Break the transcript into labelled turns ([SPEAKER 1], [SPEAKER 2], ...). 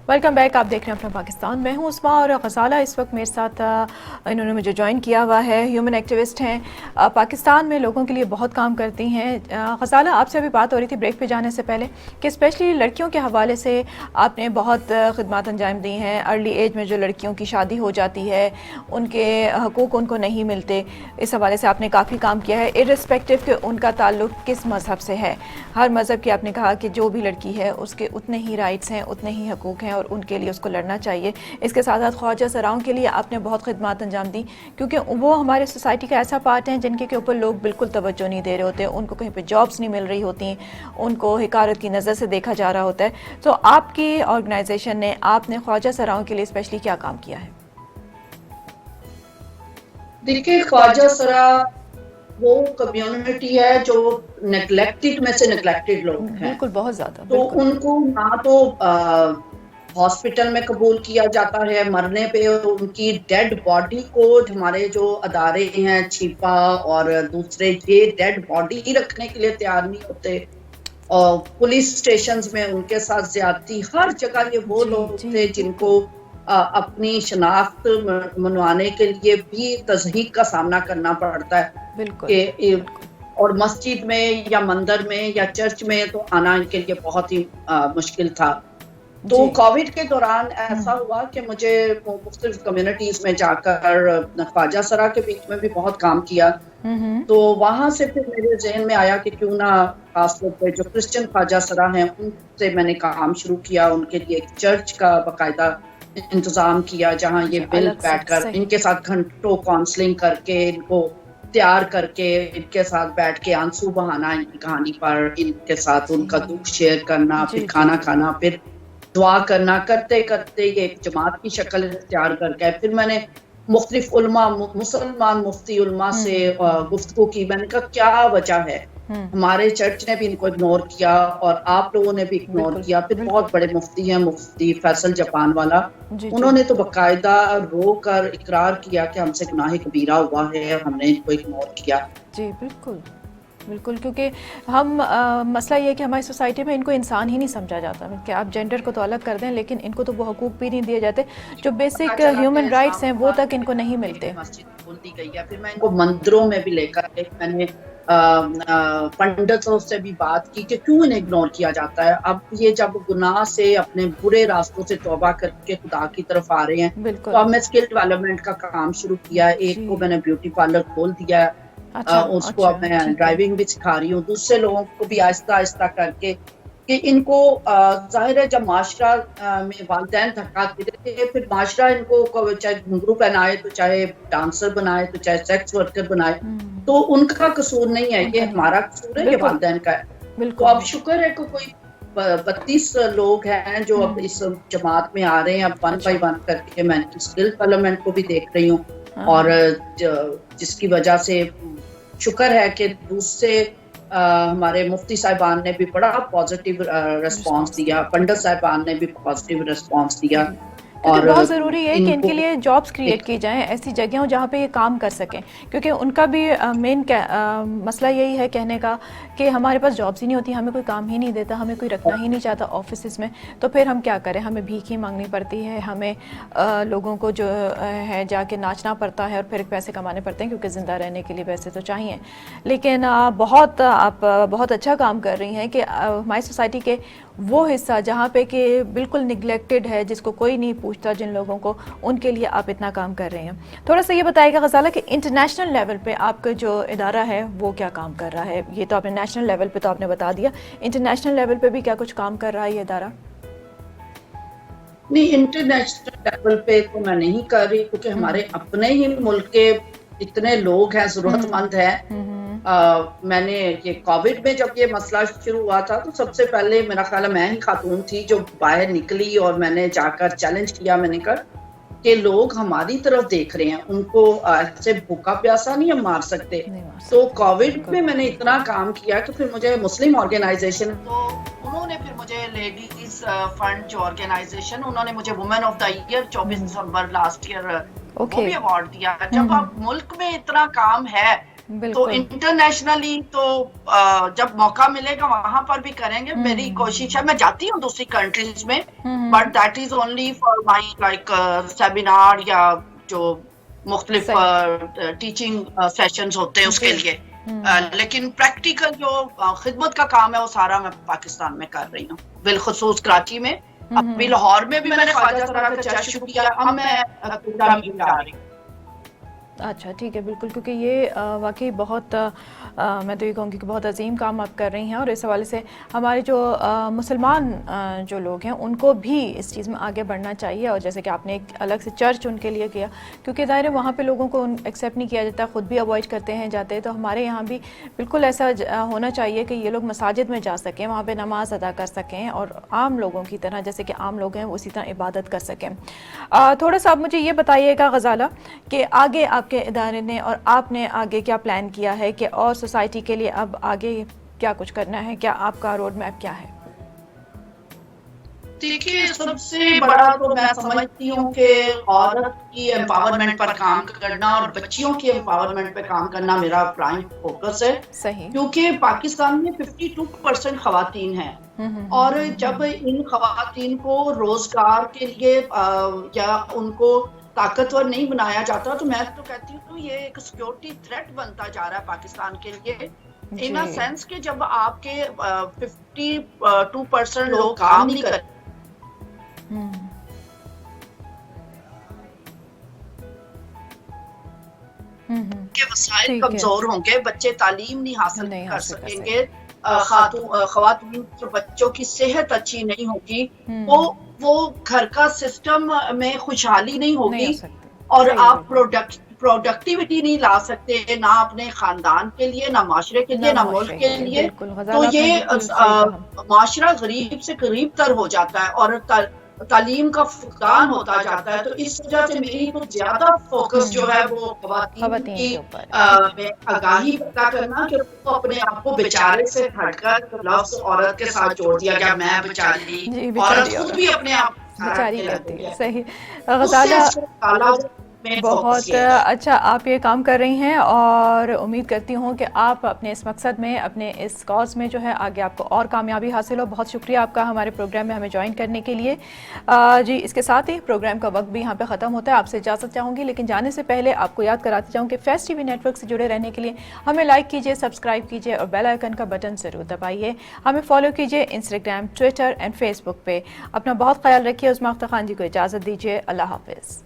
[SPEAKER 1] Welcome back. आप देख रहे हैं अपना पाकिस्तान। मैं हूं उस्मा और ग़ज़ाला इस वक्त मेरे साथ इन्होंने मुझे ज्वाइन किया हुआ है। ह्यूमन एक्टिविस्ट हैं, पाकिस्तान में लोगों के लिए बहुत काम करती हैं। ग़ज़ाला, आपसे अभी बात हो रही थी ब्रेक पे जाने से पहले कि स्पेशली लड़कियों के हवाले से आपने बहुत खिदमत अंजाम दी हैं। अर्ली एज में जो लड़कियों की शादी हो जाती है, उनके हकूक़ उनको नहीं मिलते, इस हवाले से आपने काफ़ी काम किया है, इर्रिस्पेक्टिव कि उनका ताल्लुक़ किस मज़हब से है। हर मज़हब की आपने कहा कि जो भी लड़की है उसके उतने ही राइट्स हैं, उतने ही हकूक़ हैं और उनके लिए उसको लड़ना चाहिए। इसके साथ साथ ख्वाजा सराओं के लिए आपने बहुत खिदमत अंजाम दी, क्योंकि वो हमारे सोसाइटी का ऐसा पार्ट है जिनके के ऊपर लोग बिल्कुल तवज्जो नहीं दे रहे होते, उनको कहीं पे जॉब्स नहीं मिल रही होती, उनको हिकारत की नज़र से देखा जा रहा होता है। तो आपकी ऑर्गेनाइजेशन ने, आपने ख्वाजा सराओं के लिए स्पेशली क्या काम किया है?
[SPEAKER 2] देखिए, ख्वाजा सरा वो कम्युनिटी है जो नेग्लेक्टेड में से नेग्लेक्टेड लोग हैं,
[SPEAKER 1] बिल्कुल, बहुत ज़्यादा।
[SPEAKER 2] तो उनको ना तो हॉस्पिटल में कबूल किया जाता है, मरने पे उनकी डेड बॉडी को हमारे जो अदारे हैं छिपा और दूसरे ये डेड बॉडी रखने के लिए तैयार नहीं होते। और पुलिस स्टेशंस में उनके साथ ज्यादती, हर जगह ये वो लोग थे जिनको अपनी शनाख्त मनवाने के लिए भी तज़हीक का सामना करना पड़ता है कि और मस्जिद में या मंदिर में या चर्च में तो आना इनके लिए बहुत ही मुश्किल था। तो कोविड के दौरान ऐसा हुआ कि मुझे मुख्तलिफ कम्युनिटीज में जाकर ख्वाजा सरा के बीच में भी बहुत काम किया। तो वहां से फिर मेरे ज़हन में आया कि क्यों ना खासतौर पर जो क्रिश्चियन ख्वाजा सरा हैं उनसे मैंने काम शुरू किया, उनके लिए एक चर्च का बाकायदा इंतजाम किया जहां ये बिल बैठकर इनके साथ घंटों काउंसलिंग करके, इनको तैयार करके, इनके साथ बैठ के आंसू बहाना इनकी कहानी पर, इनके साथ उनका दुख शेयर करना, फिर खाना खाना, फिर दुआ करना, करते करते ये एक जमात की शक्ल इख्तियार करके फिर मैंने मुख्तलिफ उलमा, मुसलमान मुफ्ती उलमा से गुफ्तगू की। मैंने कहा क्या वजह है, हमारे चर्च ने भी इनको इग्नोर किया और आप लोगों ने भी इग्नोर किया। फिर बहुत बड़े मुफ्ती हैं, मुफ्ती फैसल जापान वाला, उन्होंने तो बाकायदा रो कर इकरार किया कि हमसे गुनाह कबीरा हुआ है, हमने इनको इग्नोर किया।
[SPEAKER 1] जी बिल्कुल बिल्कुल, क्योंकि हम मसला ये है कि हमारी सोसाइटी में इनको इंसान ही नहीं समझा जाता। कि आप जेंडर को तो अलग कर दें, लेकिन इनको तो वो हकूक़ भी नहीं दिए जाते जो बेसिक ह्यूमन राइट्स हैं, वो तक इनको नहीं मिलते।
[SPEAKER 2] मस्जिद खोल दी गई है। फिर मैं इनको मंदिरों में भी लेकर के मैंने पंडितों से भी बात की कि क्यों इन्हें इग्नोर किया जाता है। अब ये जब गुनाह से, अपने बुरे रास्तों से तौबा करके खुदा की तरफ आ रहे हैं, तो अब मैं स्किल डेवलपमेंट का काम शुरू किया। एक को मैंने ब्यूटी पार्लर खोल दिया, उसको अब मैं ड्राइविंग भी सिखा रही हूँ। दूसरे लोगों को भी आहिस्ता आहिस्ता करके कि इनको जाहिर है जब माशरा में वालिदैन धक्का देते हैं, फिर माशरा इनको चाहे घुंघरू पहनाए, तो चाहे डांसर बनाए, तो चाहे सेक्स वर्कर बनाए, तो उनका कसूर नहीं है, ये हमारा कसूर है, ये वालिदैन का है। तो अब शुक्र है कि कोई 32 लोग हैं जो अब इस जमात में आ रहे हैं। अब 1 by 1 करके मैं स्किल डेवलपमेंट को भी देख रही हूँ, और जिसकी वजह से शुक्र है कि दूसरे हमारे मुफ्ती साहिबान ने भी बड़ा पॉजिटिव रिस्पांस दिया, पंडित साहिबान ने भी पॉजिटिव रिस्पांस दिया।
[SPEAKER 1] और बहुत ज़रूरी है कि इनके लिए जॉब्स क्रिएट की जाएं, ऐसी जगहों जहाँ पे ये काम कर सकें, क्योंकि उनका भी मेन मसला यही है कहने का कि हमारे पास जॉब्स ही नहीं होती, हमें कोई काम ही नहीं देता, हमें कोई रखना ही नहीं चाहता ऑफिस में, तो फिर हम क्या करें, हमें भीख ही मांगनी पड़ती है, हमें लोगों को जो है जाके नाचना पड़ता है और फिर पैसे कमाने पड़ते हैं, क्योंकि ज़िंदा रहने के लिए पैसे तो चाहिए। लेकिन आप बहुत अच्छा काम कर रही हैं कि हमारी सोसाइटी के वो हिस्सा जहाँ पे कि बिल्कुल निगलेक्टेड है, जिसको कोई नहीं पूछता, जिन लोगों को, उनके लिए आप इतना काम कर रहे हैं। थोड़ा सा ये बताइएगा ग़ज़ाला कि इंटरनेशनल लेवल पे आपका जो इदारा है वो क्या काम कर रहा है। ये तो आपने नेशनल लेवल पे तो आपने बता दिया, इंटरनेशनल लेवल पे भी क्या कुछ काम कर रहा है ये इदारा?
[SPEAKER 2] नहीं, इंटरनेशनल लेवल पे तो मैं नहीं कर रही, क्योंकि हमारे अपने ही मुल्क के इतने लोग हैं, जरूरतमंद हैं। मैंने ये कोविड में जब ये मसला शुरू हुआ था, तो सबसे पहले मेरा ख्याल है मैं ही खातून थी जो बाहर निकली और मैंने जाकर चैलेंज किया। मैंने कहा कि लोग हमारी तरफ देख रहे हैं, उनको ऐसे भूखा प्यासा नहीं हम मार सकते। तो कोविड में मैंने इतना काम किया कि फिर मुझे मुस्लिम ऑर्गेनाइजेशन, तो उन्होंने फिर मुझे लेडीज फंड जो ऑर्गेनाइजेशन, उन्होंने मुझे women of the year 24 December last year वो भी अवार्ड दिया। जब अब मुल्क में इतना काम है تو
[SPEAKER 1] بالکل
[SPEAKER 2] انٹرنیشنلی تو جب موقع ملے گا وہاں پر بھی کریں گے. میری کوشش ہے, میں جاتی ہوں دوسری کنٹریز میں, but that is only for my like seminar یا جو مختلف ٹیچنگ سیشنز ہوتے ہیں اس کے لیے. لیکن پریکٹیکل جو خدمت کا کام ہے وہ سارا میں پاکستان میں کر رہی ہوں, بالخصوص کراچی میں. ابھی لاہور میں بھی میں نے خواجہ سرا کا چرچ شروع کیا, اب میں کوئٹہ میں جا رہی ہوں.
[SPEAKER 1] اچھا ٹھیک ہے, بالکل, کیونکہ یہ واقعی بہت میں تو یہ کہوں گی کہ بہت عظیم کام آپ کر رہی ہیں, اور اس حوالے سے ہمارے جو مسلمان جو لوگ ہیں ان کو بھی اس چیز میں آگے بڑھنا چاہیے. اور جیسے کہ آپ نے ایک الگ سے چرچ ان کے لیے کیا, کیونکہ ظاہر ہے وہاں پہ لوگوں کو ایکسیپٹ نہیں کیا جاتا, خود بھی اوائڈ کرتے ہیں جاتے ہیں. تو ہمارے یہاں بھی بالکل ایسا ہونا چاہیے کہ یہ لوگ مساجد میں جا سکیں, وہاں پہ نماز ادا کر سکیں, اور عام لوگوں کی طرح جیسے کہ عام لوگ ہیں وہ اسی طرح عبادت کر سکیں. تھوڑا سا آپ مجھے یہ بتائیے گا غزالہ کہ آگے آپ کے ادارے نے اور آپ نے آگے کیا پلان کیا ہے, کہ اور سوسائٹی کے لیے اب آگے کیا کچھ کرنا ہے, کیا آپ کا روڈ میپ کیا ہے؟
[SPEAKER 2] دیکھیے, سب سے بڑا تو میں سمجھتی ہوں کہ عورت کی امپاورمنٹ پر کام کرنا اور بچیوں کی امپاورمنٹ پہ کام کرنا میرا پرائم فوکس ہے.
[SPEAKER 1] صحیح.
[SPEAKER 2] کیونکہ پاکستان میں 52% خواتین ہیں, اور جب ان خواتین کو روزگار کے لیے یا ان کو طاقتور نہیں بنایا جاتا, تو میں تو کہتی ہوں یہ ایک سیکورٹی تھریٹ بنتا جا رہا ہے پاکستان کے لیے, ان اے سینس کہ جب آپ کے 52% لوگ کام نہیں کرتے کے وسائل کمزور ہوں گے, بچے تعلیم نہیں حاصل کر سکیں گے, خواتین بچوں کی صحت اچھی نہیں ہوگی, وہ گھر کا سسٹم میں خوشحالی نہیں ہوگی, اور آپ پروڈکٹیوٹی نہیں لا سکتے, نہ اپنے خاندان کے لیے, نہ معاشرے کے لیے, نہ ملک کے لیے. تو یہ معاشرہ غریب سے قریب تر ہو جاتا ہے اور تعلیم کا فقدان ہوتا جاتا ہے. تو اس وجہ سے میری تو زیادہ فوکس جو ہے وہ خواتین کی آگاہی پیدا کرنا, کہ وہ اپنے آپ کو بیچارے سے ہٹ کر لفظ عورت کے ساتھ جوڑ دیا گیا, میں بیچاری, عورت خود بھی اپنے آپ
[SPEAKER 1] بیچاری کرتی ہے. صحیح. غزالہ بہت اچھا آپ یہ کام کر رہی ہیں, اور امید کرتی ہوں کہ آپ اپنے اس مقصد میں, اپنے اس کاز میں جو ہے آگے آپ کو اور کامیابی حاصل ہو. بہت شکریہ آپ کا ہمارے پروگرام میں ہمیں جوائن کرنے کے لیے. جی, اس کے ساتھ ہی پروگرام کا وقت بھی یہاں پہ ختم ہوتا ہے. آپ سے اجازت چاہوں گی, لیکن جانے سے پہلے آپ کو یاد کراتی جاؤں کہ face TV network سے جڑے رہنے کے لیے ہمیں لائک کیجیے, سبسکرائب کیجیے, اور بیل آئیکن کا بٹن ضرور دبائیے. ہمیں فالو کیجیے انسٹاگرام, ٹویٹر اینڈ فیس بک پہ. اپنا بہت خیال رکھیے. عظمیٰ اختر خان جی کو اجازت دیجیے. اللہ حافظ.